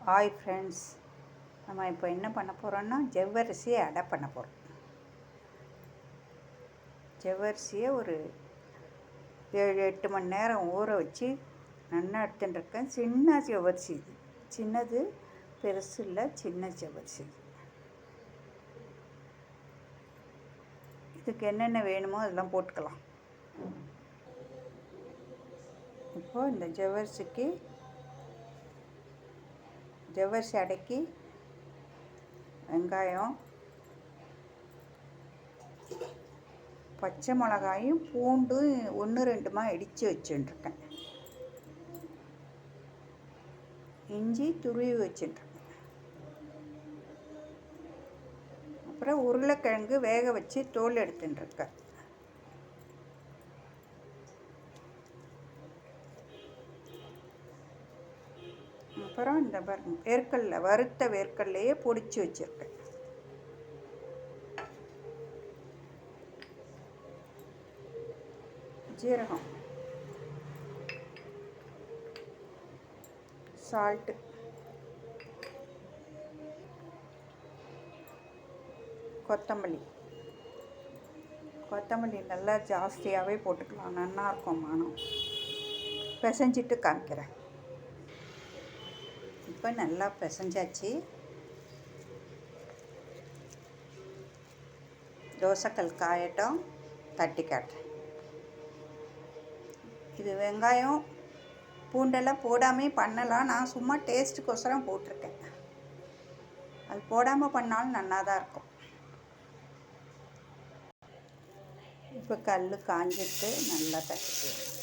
Hi friends, நம்ம இப்போ என்ன பண்ண போகிறோன்னா ஜவ்வரிசியை அடை பண்ண போகிறோம். ஜவ்வரிசியை ஒரு 7-8 மணி நேரம் ஊற வச்சு நல்லா எடுத்துட்டுருக்கேன். சின்ன ஜவ்வரிசி இது, சின்னது பெருசு இல்லை, சின்ன ஜவ்வரிசி. இதுக்கு என்னென்ன வேணுமோ அதெல்லாம் போட்டுக்கலாம். இப்போது இந்த ஜவ்வரிசி அடைக்கி வெங்காயம், பச்சை மிளகாயும் பூண்டு 1-2 இடித்து வச்சுட்டுருக்கேன். இஞ்சி துருவி வச்சுட்டுருக்கேன். அப்புறம் உருளைக்கிழங்கு வேக வச்சு தோல் எடுத்துட்டுருக்கேன். அப்புறம் இந்த வேர்க்கடலை, வறுத்த வேர்க்கடலையே பொடிச்சு வச்சுருக்கேன். ஜீரகம், சால்ட்டு, கொத்தமல்லி நல்லா ஜாஸ்தியாகவே போட்டுக்கலாம், நல்லாயிருக்கும் மனம். பிசைஞ்சிட்டு காமிக்கிறேன். இப்போ நல்லா பிசைஞ்சாச்சு. தோசைக்கல் காயட்டும், தட்டி காட்டுறேன். இது வெங்காயம் பூண்டெல்லாம் போடாமல் பண்ணலாம். நான் சும்மா டேஸ்ட்டுக்கோசரம் போட்டிருக்கேன். அது போடாமல் பண்ணாலும் நல்லா தான் இருக்கும். இப்போ கல் காஞ்சிட்டு நல்லா தட்டிக்கலாம்.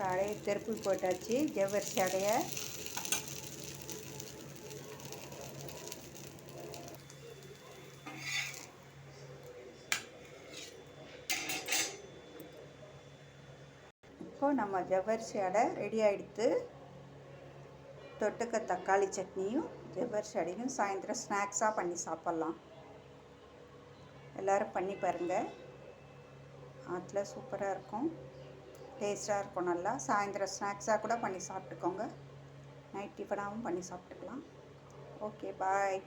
அடையை திருப்பி போட்டாச்சு. ஜவ்வரிசி அடைய இப்போ நம்ம ஜவ்வரிசி அடை ரெடி ஆகிடுத்து. தொட்டுக்க தக்காளி சட்னியும் ஜவ்வரிசி அடையும் சாயந்தரம் ஸ்நாக்ஸாக பண்ணி சாப்பிட்லாம். எல்லோரும் பண்ணி பாருங்கள். அதில் சூப்பராக இருக்கும், டேஸ்ட்டாக இருக்கும். நல்லா சாயந்தரம் ஸ்நாக்ஸாக கூட பண்ணி சாப்பிட்டுக்கோங்க. நைட் டிஃபனாகவும் பண்ணி சாப்பிட்டுக்கலாம். ஓகே, பாய்.